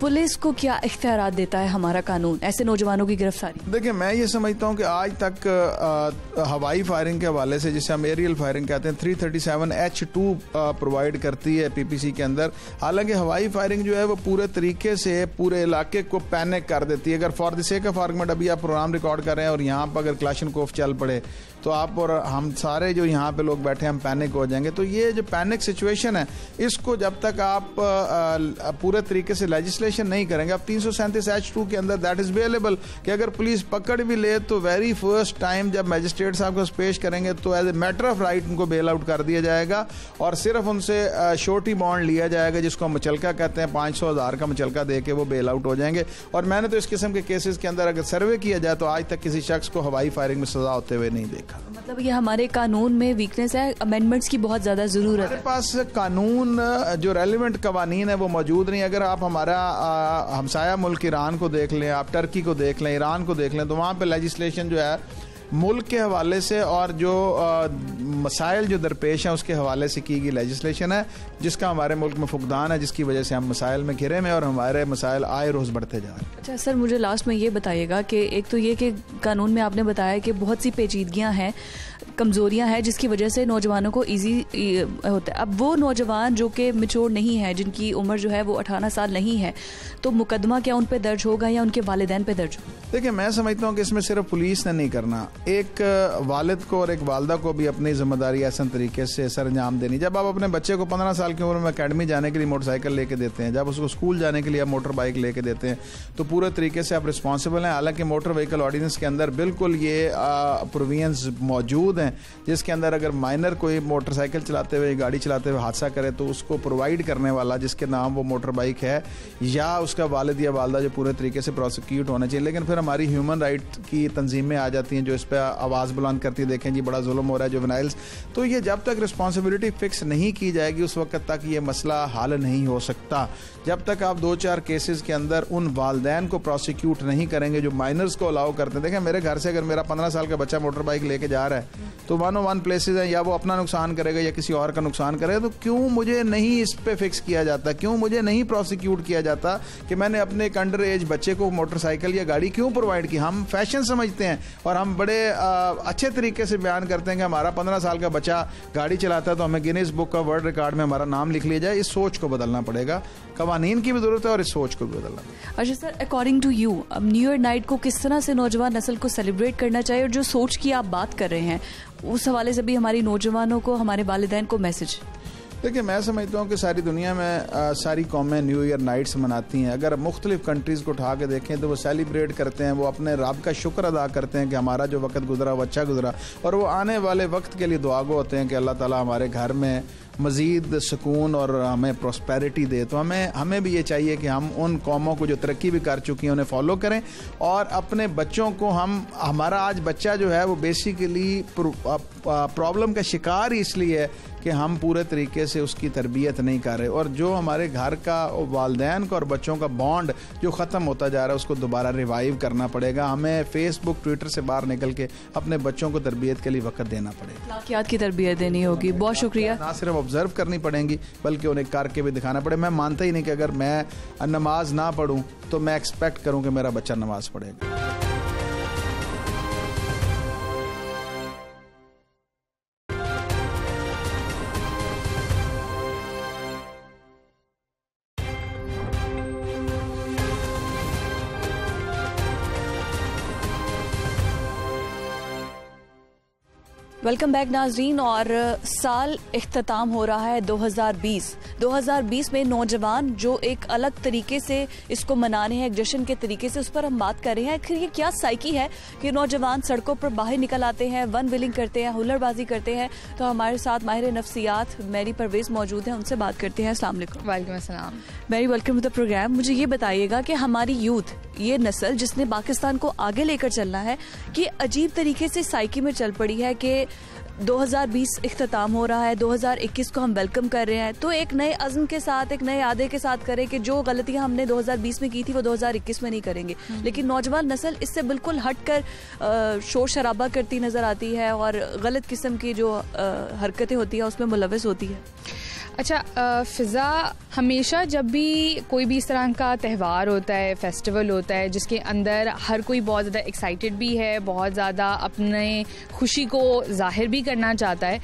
पुलिस को क्या इख्तियार देता है हमारा कानून ऐसे नौजवानों की गिरफ्तारी? देखिए, मैं ये समझता हूँ कि आज तक हवाई फायरिंग के हवाले से, जिसे हम एरियल फायरिंग कहते हैं, 337H2 प्रोवाइड करती है पीपीसी के अंदर। हालांकि हवाई फायरिंग जो है वो पूरे तरीके से पूरे इलाके को पैनिक कर देती है। अगर for the sake of argument अभी आप प्रोग्राम रिकॉर्ड कर रहे हैं और यहाँ पर अगर क्लाशनकोफ चल पड़े तो आप और हम सारे जो यहाँ पे लोग बैठे हैं हम पैनिक हो जाएंगे। तो ये जो पैनिक सिचुएशन है, इसको जब तक आप पूरे तरीके से लेजिस्लेशन नहीं करेंगे, अब 337H2 के अंदर दैट इज अवेलेबल कि अगर पुलिस पकड़ भी ले तो वेरी फर्स्ट टाइम जब मैजिस्ट्रेट साहब को पेश करेंगे तो as a matter of right उनको बेल आउट कर दिया जाएगा और सिर्फ उनसे श्योरिटी बॉन्ड लिया जाएगा, जिसको मुचलका कहते हैं। 500,000 का मुचलका दे के वो बेल आउट हो जाएंगे। और मैंने तो इस किस्म के केसेस के अंदर अगर सर्वे किया जाए तो आज तक किसी शख्स को हवाई फायरिंग में सजा होते हुए नहीं देखा। मतलब ये हमारे कानून में वीकनेस है, अमेंडमेंट्स की बहुत ज्यादा जरूरत है। हमारे पास कानून जो रेलिवेंट कवानीन है वो मौजूद नहीं। अगर आप हमारा हमसाया मुल्क ईरान को देख लें, आप टर्की को देख लें, ईरान को देख लें, तो वहाँ पे लेजिस्लेशन जो है मुल्क के हवाले से और जो मसाइल जो दरपेश हैं उसके हवाले से की गई लेजिस्लेशन है, जिसका हमारे मुल्क में फुकदान है, जिसकी वजह से हम मसाइल में घिरे में और हमारे मसाइल आए रोज़ बढ़ते जा रहे हैं। अच्छा सर, मुझे लास्ट में ये बताइएगा कि एक तो ये कि कानून में आपने बताया कि बहुत सी पेचीदगियाँ हैं, कमज़ोरियाँ हैं, जिसकी वजह से नौजवानों को ईजी होता है। अब वो नौजवान जो कि मैच्योर नहीं है, जिनकी उम्र जो है वो 18 साल नहीं है, तो मुकदमा क्या उन पे दर्ज होगा या उनके वालिदैन पे दर्ज होगा? देखिए, मैं समझता हूँ कि इसमें सिर्फ पुलिस ने नहीं करना, एक वालिद को और एक वालदा को भी अपनी जिम्मेदारी ऐसा तरीके से सर अंजाम देनी। जब आप अपने बच्चे को 15 साल की उम्र में अकेडमी जाने के लिए मोटरसाइकिल लेके देते हैं, जब उसको स्कूल जाने के लिए आप मोटर बाइक लेके देते हैं, तो पूरे तरीके से आप रिस्पॉन्सिबल हैं। हालांकि मोटर व्हीकल ऑर्डिनेंस के अंदर बिल्कुल ये प्रोविजंस मौजूद हैं, जिसके अंदर अगर माइनर कोई मोटरसाइकिल चलाते हुए, गाड़ी चलाते हुए हादसा करे तो उसको प्रोवाइड करने वाला जिसके नाम वो मोटर बाइक है या उसका वालिद या वालदा जो पूरे तरीके से प्रोसिक्यूट होना चाहिए। लेकिन फिर हमारी ह्यूमन राइट की तंजीमें आ जाती हैं जो इस पर आवाज़ बुलंद करती है, देखें जी बड़ा जुल्म हो रहा है जुवेनाइल्स। तो ये जब तक रिस्पॉन्सिबिलिटी फिक्स नहीं की जाएगी उस वक्त तक ये मसला हल नहीं हो सकता। जब तक आप 2-4 केसेस के अंदर उन वालदैन को प्रोसिक्यूट नहीं करेंगे जो माइनर्स को अलाउ करते हैं। देखें, मेरे घर से अगर मेरा 15 साल का बच्चा मोटर बाइक लेके जा रहा है तो 101 प्लेसेस हैं, या वो अपना नुकसान करेगा या किसी और का नुकसान करेगा, तो क्यों मुझे नहीं इस पे फिक्स किया जाता, क्यों मुझे नहीं प्रोसिक्यूट किया जाता कि मैंने अपने एक अंडर एज बच्चे को मोटरसाइकिल या गाड़ी क्यों प्रोवाइड की? हम फैशन समझते हैं और हम बड़े अच्छे तरीके से बयान करते हैं कि हमारा 15 साल का बच्चा गाड़ी चलाता है तो हमें गिनीज बुक का वर्ल्ड रिकॉर्ड में हमारा नाम लिख लिया जाए। इस सोच को बदलना पड़ेगा, कवानीन की भी जरूरत है और इस सोच को भी बदलना। अच्छा सर, अकॉर्डिंग टू यू अब न्यू ईयर नाइट को किस तरह से नौजवान नस्ल को सेलिब्रेट करना चाहिए, और जो सोच की आप बात कर रहे हैं उस हवाले से भी हमारी नौजवानों को, हमारे वालिदैन को मैसेज? देखिए, मैं समझता हूँ कि सारी दुनिया में सारी कौमें न्यू ईयर नाइट्स मनाती हैं। अगर मुख्तलिफ कंट्रीज़ को उठा के देखें तो वो सेलिब्रेट करते हैं, वो अपने रब का शुक्र अदा करते हैं कि हमारा जो वक्त गुजरा वो अच्छा गुजरा, और वो आने वाले वक्त के लिए दुआगो होते हैं कि अल्लाह ताला हमारे घर में मज़ीद सुकून और हमें प्रॉस्पेरिटी दे। तो हमें भी ये चाहिए कि हम उन कौमों को जो तरक्की भी कर चुकी हैं उन्हें फॉलो करें, और अपने बच्चों को हमारा आज बच्चा जो है वो बेसिकली प्रॉब्लम का शिकार ही इसलिए है कि हम पूरे तरीके से उसकी तरबियत नहीं कर रहे, और जो हमारे घर का वालिदैन का और बच्चों का बॉन्ड जो ख़त्म होता जा रहा है उसको दोबारा रिवाइव करना पड़ेगा। हमें फेसबुक ट्विटर से बाहर निकल के अपने बच्चों को तरबियत के लिए वक्त देना पड़ेगा, अखलाकियात की तरबियत देनी होगी। बहुत शुक्रिया। ना सिर्फ ऑब्जर्व करनी पड़ेंगी, बल्कि उन्हें करके भी दिखाना पड़े। मैं मानता ही नहीं कि अगर मैं नमाज ना पढ़ूं तो मैं एक्सपेक्ट करूं कि मेरा बच्चा नमाज पढ़ेगा। वेलकम बैक नाजरीन। और साल इख्तिताम हो रहा है 2020 में नौजवान जो एक अलग तरीके से इसको मनाने हैं, एक जश्न के तरीके से, उस पर हम बात कर रहे हैं। आखिर ये क्या साइकी है कि नौजवान सड़कों पर बाहर निकल आते हैं, वन विलिंग करते हैं, हुल्लड़बाजी करते हैं। तो हमारे साथ माहिर नफ्सियात मैरी परवेज मौजूद हैं, उनसे बात करते हैं। अस्सलाम वालेकुम। वालेकुम अस्सलाम। Mary, welcome to the programme. मुझे ये बताइएगा कि हमारी यूथ, ये नस्ल जिसने पाकिस्तान को आगे लेकर चलना है, कि अजीब तरीके से साइकी में चल पड़ी है कि 2020 इख्तिताम हो रहा है, 2021 को हम वेलकम कर रहे हैं, तो एक नए अज़्म के साथ, एक नए आदे के साथ करें कि जो गलतियां हमने 2020 में की थी वो 2021 में नहीं करेंगे। लेकिन नौजवान नस्ल इससे बिल्कुल हटकर शोर शराबा करती नज़र आती है और गलत किस्म की जो हरकतें होती हैं उसमें मुलव्वस होती है। अच्छा, फ़िज़ा, हमेशा जब भी कोई भी इस तरह का त्यौहार होता है, फेस्टिवल होता है, जिसके अंदर हर कोई बहुत ज़्यादा एक्साइटेड भी है, बहुत ज़्यादा अपने खुशी को जाहिर भी करना चाहता है,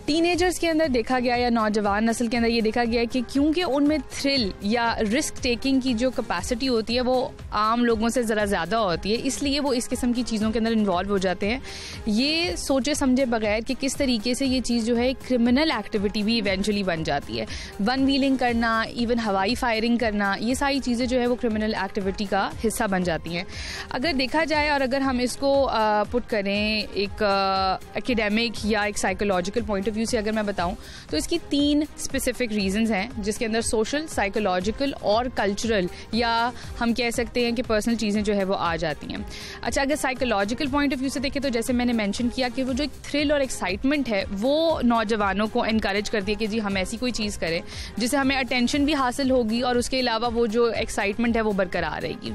टीनेजर्स के अंदर देखा गया या नौजवान नस्ल के अंदर ये देखा गया कि क्योंकि उनमें थ्रिल या रिस्क टेकिंग की जो कैपेसिटी होती है वो आम लोगों से ज़रा ज़्यादा होती है, इसलिए वो इस किस्म की चीज़ों के अंदर इन्वॉल्व हो जाते हैं, ये सोचे समझे बगैर कि किस तरीके से ये चीज़ जो है क्रिमिनल एक्टिविटी भी इवेंचुअली बन जाती है। वन व्हीलिंग करना, इवन हवाई फायरिंग करना, ये सारी चीज़ें जो है वो क्रिमिनल एक्टिविटी का हिस्सा बन जाती हैं। अगर देखा जाए और अगर हम इसको पुट करें एक एकेडमिक या एक साइकोलॉजिकल पॉइंट ऑफ व्यू से अगर मैं बताऊं तो इसकी 3 स्पेसिफिक रीजंस हैं, जिसके अंदर सोशल, साइकोलॉजिकल और कल्चरल या हम कह सकते हैं कि पर्सनल चीज़ें जो है वो आ जाती हैं। अच्छा, अगर साइकोलॉजिकल पॉइंट ऑफ व्यू से देखें तो जैसे मैंने मेंशन किया कि वो जो एक थ्रिल और एक्साइटमेंट है वो नौजवानों को इनकरेज करती है कि जी हम ऐसी कोई चीज़ करें जिससे हमें अटेंशन भी हासिल होगी और उसके अलावा वो जो एक्साइटमेंट है वो बरकरार रहेगी।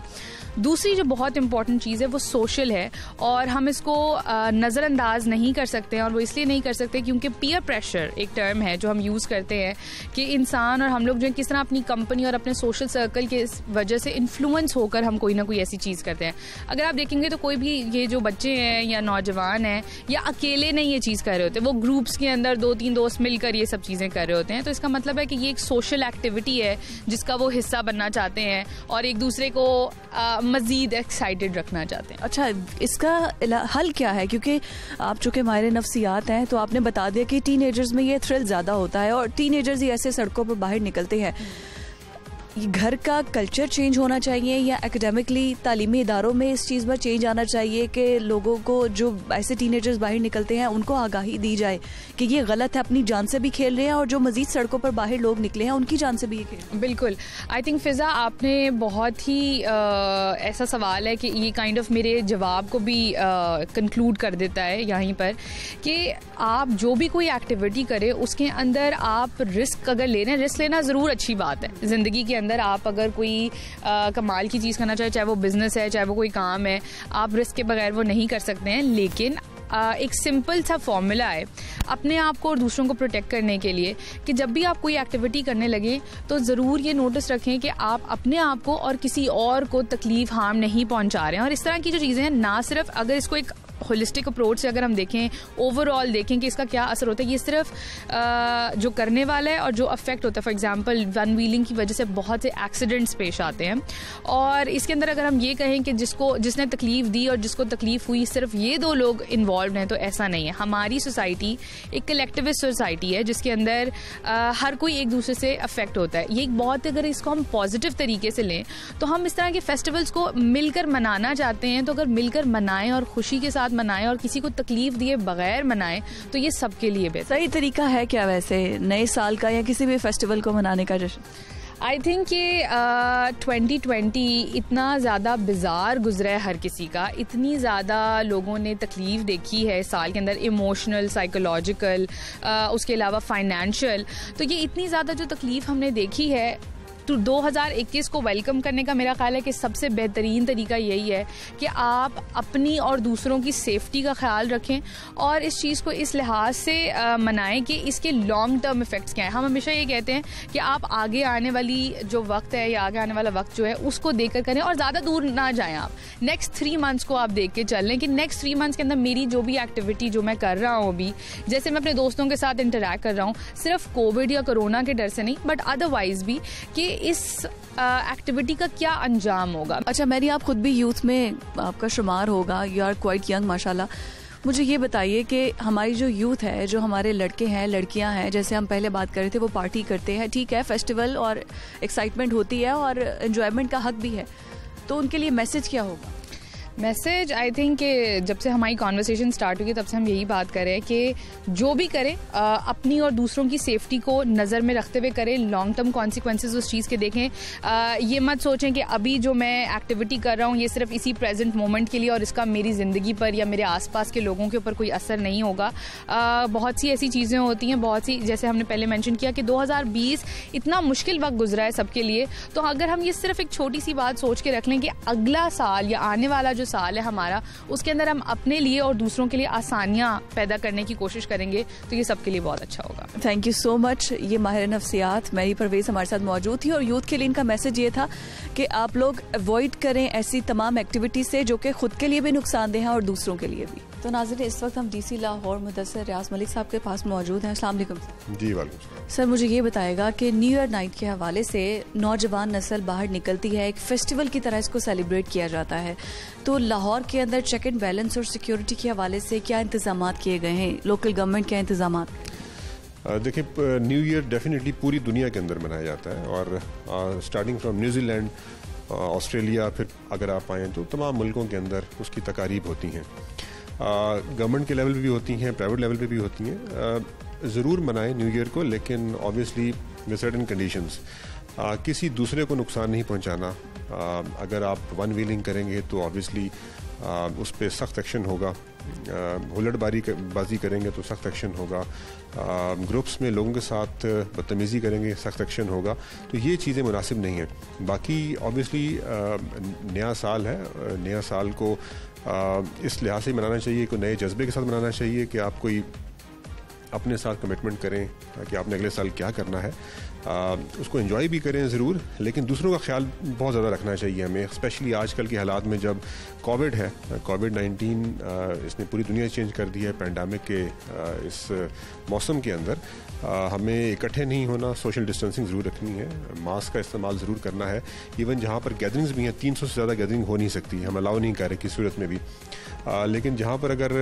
दूसरी जो बहुत इंपॉर्टेंट चीज़ है वो सोशल है और हम इसको नज़रअंदाज नहीं कर सकते हैं, और वो इसलिए नहीं कर सकते क्योंकि पीयर प्रेशर एक टर्म है जो हम यूज़ करते हैं कि इंसान और हम लोग जो है किस तरह अपनी कंपनी और अपने सोशल सर्कल के वजह से इन्फ्लुएंस होकर हम कोई ना कोई ऐसी चीज़ करते हैं। अगर आप देखेंगे तो कोई भी ये जो बच्चे हैं या नौजवान हैं या अकेले नहीं ये चीज़ कर रहे होते, वो ग्रुप्स के अंदर 2-3 दोस्त मिलकर ये सब चीज़ें कर रहे होते हैं, तो इसका मतलब है कि ये एक सोशल एक्टिविटी है जिसका वो हिस्सा बनना चाहते हैं और एक दूसरे को मज़ीद एक्साइटेड रखना चाहते हैं। अच्छा, इसका हल क्या है? क्योंकि आप चूँकि माहिर नफ्सियात हैं तो आपने बता दिया कि टीनेजर्स में ये थ्रिल ज़्यादा होता है और टीनेजर्स ही ऐसे सड़कों पर बाहर निकलते हैं। घर का कल्चर चेंज होना चाहिए या एकेडमिकली तालीमी इदारों में इस चीज़ में चेंज आना चाहिए कि लोगों को जो ऐसे टीनेजर्स बाहर निकलते हैं उनको आगाही दी जाए कि ये गलत है, अपनी जान से भी खेल रहे हैं और जो मज़ीद सड़कों पर बाहर लोग निकले हैं उनकी जान से भी ये खेल। बिल्कुल, आई थिंक फ़िज़ा आपने बहुत ही ऐसा सवाल है कि ये काइंड ऑफ मेरे जवाब को भी कंक्लूड कर देता है यहीं पर कि आप जो भी कोई एक्टिविटी करें उसके अंदर आप रिस्क अगर ले रहे हैं, रिस्क लेना ज़रूर अच्छी बात है। ज़िंदगी के अंदर आप अगर कोई कमाल की चीज़ करना चाहे, चाहे वो बिजनेस है, चाहे वो कोई काम है, आप रिस्क के बगैर वो नहीं कर सकते हैं। लेकिन एक सिंपल सा फॉर्मूला है अपने आप को और दूसरों को प्रोटेक्ट करने के लिए कि जब भी आप कोई एक्टिविटी करने लगे तो ज़रूर ये नोटिस रखें कि आप अपने आप को और किसी और को तकलीफ, हार्म नहीं पहुंचा रहे हैं। और इस तरह की जो चीज़ें हैं, ना सिर्फ अगर इसको एक होलिस्टिक अप्रोच से अगर हम देखें, ओवरऑल देखें कि इसका क्या असर होता है, ये सिर्फ जो करने वाला है और जो अफेक्ट होता है। फॉर एग्जांपल वन व्हीलिंग की वजह से बहुत से एक्सीडेंट्स पेश आते हैं और इसके अंदर अगर हम ये कहें कि जिसने तकलीफ दी और जिसको तकलीफ हुई सिर्फ ये 2 लोग इन्वॉल्व हैं, तो ऐसा नहीं है। हमारी सोसाइटी एक कलेक्टिविस्ट सोसाइटी है जिसके अंदर हर कोई एक दूसरे से अफेक्ट होता है। ये एक बहुत, अगर इसको हम पॉजिटिव तरीके से लें तो हम इस तरह के फेस्टिवल्स को मिलकर मनाना चाहते हैं, तो अगर मिलकर मनाएं और खुशी के साथ मनाएं और किसी को तकलीफ दिए बगैर मनाएं तो ये सबके लिए बेहतर। सही तरीका है क्या वैसे नए साल का या किसी भी फेस्टिवल को मनाने का जश्न? आई थिंक कि 2020 इतना ज़्यादा बिजार गुजरा है हर किसी का, इतनी ज़्यादा लोगों ने तकलीफ़ देखी है साल के अंदर, इमोशनल, साइकोलॉजिकल, उसके अलावा फाइनेंशियल, तो ये इतनी ज़्यादा जो तकलीफ़ हमने देखी है 2021 को वेलकम करने का मेरा ख्याल है कि सबसे बेहतरीन तरीका यही है कि आप अपनी और दूसरों की सेफ्टी का ख्याल रखें और इस चीज़ को इस लिहाज से मनाएं कि इसके लॉन्ग टर्म इफ़ेक्ट्स क्या हैं। हम हमेशा ये कहते हैं कि आप आगे आने वाली जो वक्त है या आगे आने वाला वक्त जो है उसको देखकर करें और ज़्यादा दूर ना जाएं। आप नेक्स्ट 3 मंथ्स को आप देख के चल लें कि नेक्स्ट 3 मंथ्स के अंदर मेरी जो भी एक्टिविटी जो मैं कर रहा हूँ अभी, जैसे मैं अपने दोस्तों के साथ इंटरैक्ट कर रहा हूँ, सिर्फ कोविड या कोरोना के डर से नहीं बट अदरवाइज भी कि इस एक्टिविटी का क्या अंजाम होगा। अच्छा मैरी, आप खुद भी यूथ में आपका शुमार होगा, यू आर क्वाइट यंग माशाल्लाह। मुझे ये बताइए कि हमारी जो यूथ है, जो हमारे लड़के हैं लड़कियां हैं, जैसे हम पहले बात कर रहे थे, वो पार्टी करते हैं, ठीक है, फेस्टिवल और एक्साइटमेंट होती है और एंजॉयमेंट का हक भी है, तो उनके लिए मैसेज क्या होगा? मैसेज आई थिंक कि जब से हमारी कॉन्वर्सेशन स्टार्ट हुई तब से हम यही बात कर रहे हैं कि जो भी करें अपनी और दूसरों की सेफ्टी को नज़र में रखते हुए करें, लॉन्ग टर्म कॉन्सिक्वेंसेज उस चीज़ के देखें। ये मत सोचें कि अभी जो मैं एक्टिविटी कर रहा हूँ ये सिर्फ इसी प्रेजेंट मोमेंट के लिए और इसका मेरी ज़िंदगी पर या मेरे आसपास के लोगों के ऊपर कोई असर नहीं होगा। बहुत सी ऐसी चीज़ें होती हैं, बहुत सी, जैसे हमने पहले मेंशन किया कि 2020 इतना मुश्किल वक्त गुजरा है सबके लिए, तो अगर हम ये सिर्फ एक छोटी सी बात सोच के रख लें कि अगला साल या आने वाला जो साल है हमारा, उसके अंदर हम अपने लिए और दूसरों के लिए आसानियां पैदा करने की कोशिश करेंगे, तो ये सबके लिए बहुत अच्छा होगा। Thank you so much. ये माहिर नफ्सियात मैरी परवेज हमारे साथ मौजूद थी और यूथ के लिए इनका मैसेज ये था कि आप लोग अवॉइड करें ऐसी तमाम एक्टिविटी से जो कि खुद के लिए भी नुकसानदेह हैं और दूसरों के लिए भी। तो नाज़रीन, इस वक्त हम डीसी लाहौर मुदस्सिर रियाज मलिक साहब के पास मौजूद हैं। अस्सलाम वालेकुम। जी वालेकुम। सर, मुझे ये बताएगा कि न्यू ईयर नाइट के हवाले से नौजवान नस्ल बाहर निकलती है, एक फेस्टिवल की तरह इसको सेलिब्रेट किया जाता है, तो लाहौर के अंदर चेक एंड बैलेंस और सिक्योरिटी के हवाले से क्या इंतजाम किए गए हैं? लोकल गवर्नमेंट क्या इंतजाम? देखिए, न्यू ईयर डेफिनेटली पूरी दुनिया के अंदर मनाया जाता है और स्टार्टिंग फ्रॉम न्यूजीलैंड, ऑस्ट्रेलिया, फिर अगर आप आएँ तो तमाम मुल्कों के अंदर उसकी तकारीब होती हैं। गवर्नमेंट के लेवल पे भी होती हैं, प्राइवेट लेवल पे भी होती हैं। ज़रूर मनाएं न्यू ईयर को, लेकिन ऑब्वियसली विद सर्टेन कंडीशंस। किसी दूसरे को नुकसान नहीं पहुंचाना। अगर आप वन व्हीलिंग करेंगे तो ऑब्वियसली उस पर सख्त एक्शन होगा। हुल्लड़बाजी करेंगे तो सख्त एक्शन होगा। ग्रुप्स में लोगों के साथ बदतमीज़ी करेंगे, सख्त एक्शन होगा। तो ये चीज़ें मुनासिब नहीं हैं। बाकी ऑब्वियसली नया साल है, नया साल को इस लिहाज से मनाना चाहिए, कोई नए जज्बे के साथ मनाना चाहिए कि आप कोई अपने साथ कमिटमेंट करें कि आपने अगले साल क्या करना है। उसको एंजॉय भी करें ज़रूर, लेकिन दूसरों का ख्याल बहुत ज़्यादा रखना चाहिए हमें, स्पेशली आजकल के हालात में जब कोविड है, कोविड-19 इसने पूरी दुनिया चेंज कर दी है। पैंडेमिक के इस मौसम के अंदर हमें इकट्ठे नहीं होना, सोशल डिस्टेंसिंग ज़रूर रखनी है, मास्क का इस्तेमाल ज़रूर करना है। इवन जहाँ पर गैदरिंग्स भी हैं, 300 से ज़्यादा गैदरिंग हो नहीं सकती, हम अलाउ नहीं कर रहे किसी सूरत में भी। लेकिन जहाँ पर अगर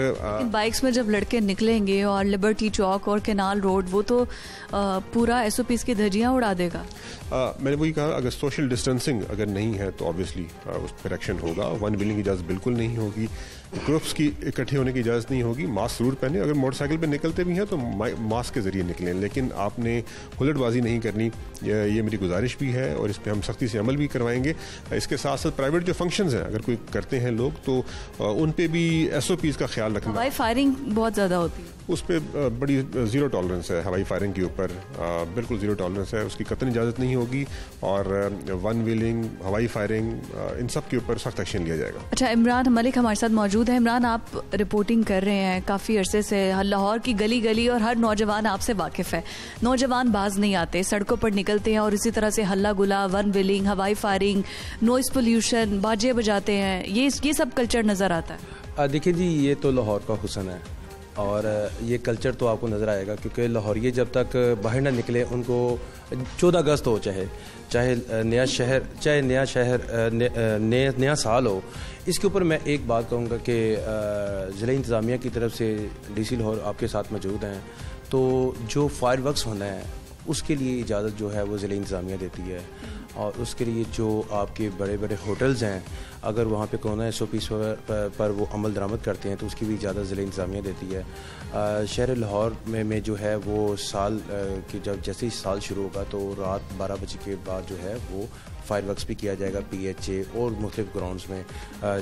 बाइक्स में जब लड़के निकलेंगे और लिबर्टी चौक और कैनाल रोड, वो तो पूरा SOPs की धज्जियाँ उड़ा देगा। मैंने वही कहा, अगर सोशल डिस्टेंसिंग अगर नहीं है तो ऑब्वियसली उस पर एक्शन होगा। वन व्हीलिंग की इजाज़त बिल्कुल नहीं होगी, ग्रुप्स की इकट्ठे होने की इजाज़त नहीं होगी। मास्क ज़रूर पहने, अगर मोटरसाइकिल पे निकलते भी हैं तो मास्क के ज़रिए निकलें, लेकिन आपने हुल्लड़बाजी नहीं करनी। ये मेरी गुजारिश भी है और इस पर हम सख्ती से अमल भी करवाएंगे। इसके साथ साथ प्राइवेट जो फंक्शंस हैं, अगर कोई करते हैं लोग, तो उन पे भी SOPs का ख्याल रखना। हवाई फायरिंग बहुत ज़्यादा होती है, उस पर बड़ी ज़ीरो टॉलरेंस है। हवाई फायरिंग के ऊपर बिल्कुल ज़ीरो टॉलरेंस है, उसकी कतई इजाज़त नहीं होगी। और वन व्हीलिंग, हवाई फायरिंग, इन सब के ऊपर सख्त एक्शन लिया जाएगा। अच्छा, इमरान मलिक हमारे साथ मौजूद है। इमरान, आप रिपोर्टिंग कर रहे हैं काफ़ी अरसे से, लाहौर की गली गली और हर नौजवान आपसे वाकिफ़ है। नौजवान बाज नहीं आते, सड़कों पर निकलते हैं और इसी तरह से हल्ला गुला, वन व्हीलिंग, हवाई फायरिंग, नॉइज़ पोल्यूशन, बाजे बजाते हैं, ये सब कल्चर नज़र आता है। देखिए जी, ये तो लाहौर का हुस्न है और ये कल्चर तो आपको नज़र आएगा, क्योंकि लाहौरिये जब तक बाहर ना निकले, उनको 14 अगस्त हो, चाहे नया शहर नया साल हो, इसके ऊपर मैं एक बात कहूँगा कि ज़िला इंतज़ामिया की तरफ से DC लाहौर आपके साथ मौजूद हैं, तो जो फायर वर्क्स होना है उसके लिए इजाज़त जो है वो ज़िला इंतज़ामिया देती है। और उसके लिए जो आपके बड़े बड़े होटल्स हैं, अगर वहाँ पे कोरोना SOPs पर वो अमल दरामद करते हैं तो उसकी भी इजाज़त ज़िला इंतज़ामिया देती है। शहर लाहौर में जो है वो साल की जब जैसे ही साल शुरू होगा तो रात 12 बजे के बाद जो है वो फायर वर्क्स भी किया जाएगा PHA और मुख्तलिफ ग्राउंड्स में,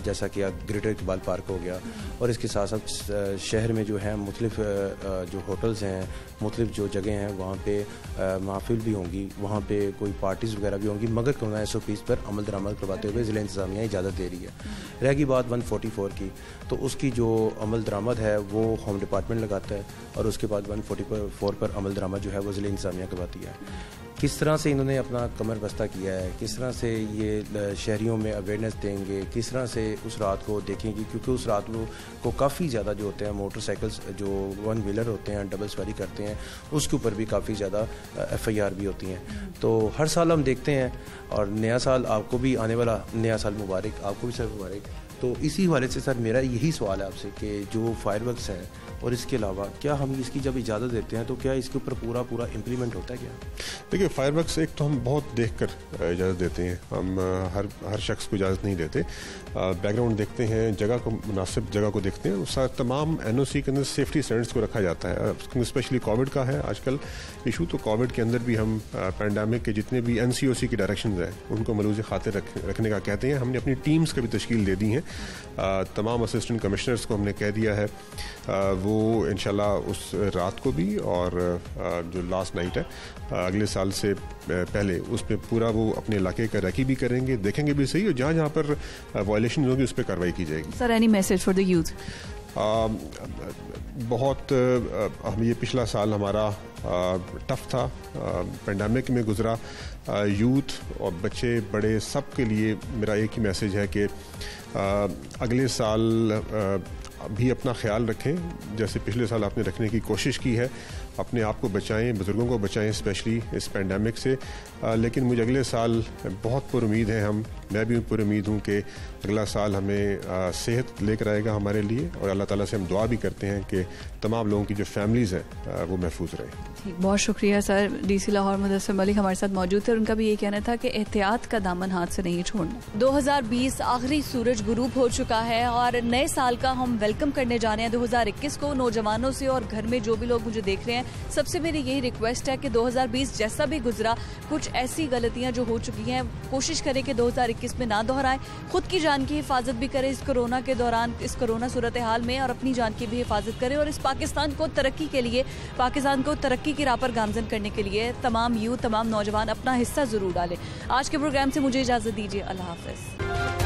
जैसा कि ग्रेटर इकबाल पार्क हो गया। और इसके साथ साथ शहर में जो है मुख्तलिफ जो होटल्स हैं, मुख्तलिफ जो जगह हैं, वहाँ पे महफिल भी होंगी, वहाँ पे कोई पार्टीज़ वगैरह भी होंगी, मगर कोरोना SOPs पर अमल दरामद करवाते हुए ज़िला इंतज़ामिया इजाज़त दे रही है। रहेगी बात 144 की, तो उसकी जो अमल दरामद है वो होम डिपार्टमेंट लगाता है, और उसके बाद 144 पर अमल दरामद जो है वो ज़िला इंतज़ामिया करवाती है। किस तरह से इन्होंने अपना कमर बस्ता किया है, किस तरह से ये शहरियों में अवेयरनेस देंगे, किस तरह से उस रात को देखेंगे, क्योंकि उस रात को काफ़ी ज़्यादा जो होते हैं मोटरसाइकिल्स जो 1 व्हीलर होते हैं, डबल सवारी करते हैं, उसके ऊपर भी काफ़ी ज़्यादा FIR भी होती हैं। तो हर साल हम देखते हैं, और नया साल आपको भी आने वाला नया साल मुबारक, आपको भी सर मुबारक। तो इसी हवाले से सर मेरा यही सवाल है आपसे कि जो फायरवर्क्स हैं और इसके अलावा क्या हम इसकी जब इजाज़त देते हैं तो क्या इसके ऊपर पूरा इम्प्लीमेंट होता है क्या? देखिए, फायरवर्क्स एक तो हम बहुत देख कर इजाज़त देते हैं, हम हर शख्स को इजाज़त नहीं देते। बैकग्राउंड देखते हैं, जगह को, मुनासिब जगह को देखते हैं, उस तमाम NOC के अंदर सेफ्टी स्टैंडर्ड्स को रखा जाता है। स्पेशली कोविड का है आजकल इशू, तो कोविड के अंदर भी हम पैंडेमिक के जितने भी NCOC की डायरेक्शंस हैं उनको मलूज़ खातिर रखने का कहते हैं। हमने अपनी टीम्स का भी तश्कील दे दी हैं, तमाम असिस्टेंट कमिश्नर्स को हमने कह दिया है वो इंशाल्लाह उस रात को भी और जो लास्ट नाइट है अगले साल से पहले उस पर पूरा वो अपने इलाके का रैकी भी करेंगे, देखेंगे भी सही, और जहाँ जहाँ पर वायलेशन होगी उस पर कार्रवाई की जाएगी। Sir, any message for the youth? बहुत हम ये पिछला साल हमारा टफ था, पेंडेमिक में गुजरा। यूथ और बच्चे बड़े सब के लिए मेरा एक ही मैसेज है कि अगले साल भी अपना ख्याल रखें, जैसे पिछले साल आपने रखने की कोशिश की है। अपने आप को बचाएं, बुज़ुर्गों को बचाएं, स्पेशली इस पेंडेमिक से। लेकिन मुझे अगले साल बहुत पुरुमीद है, मैं भी पुरुमीद हूँ कि अगला साल हमें सेहत लेकर आएगा हमारे लिए, और अल्लाह ताला से हम दुआ भी करते हैं कि तमाम लोगों की जो फैमिलीज़ हैं वो महफूज रहें। बहुत शुक्रिया सर। DC लाहौर मुदस्सिर मलिक हमारे साथ मौजूद थे, और उनका भी ये कहना था कि एहतियात का दामन हाथ से नहीं छोड़ना। 2020 आखिरी सूरज गुरूब हो चुका है और नए साल का हम वेलकम करने जा रहे हैं 2021 को। नौजवानों से और घर में जो भी लोग मुझे देख रहे हैं, सबसे मेरी यही रिक्वेस्ट है कि 2020 जैसा भी गुजरा, कुछ ऐसी गलतियां जो हो चुकी हैं कोशिश करें कि 2021 में ना दोहराएं। खुद की जान की हिफाजत भी करें इस कोरोना के दौरान, इस कोरोना सूरत हाल में, और अपनी जान की भी हिफाजत करें, और इस पाकिस्तान को तरक्की के लिए, पाकिस्तान को तरक्की की राह पर गामजन करने के लिए तमाम यूथ, तमाम नौजवान अपना हिस्सा जरूर डालें। आज के प्रोग्राम से मुझे इजाजत दीजिए। अल्लाह हाफिज।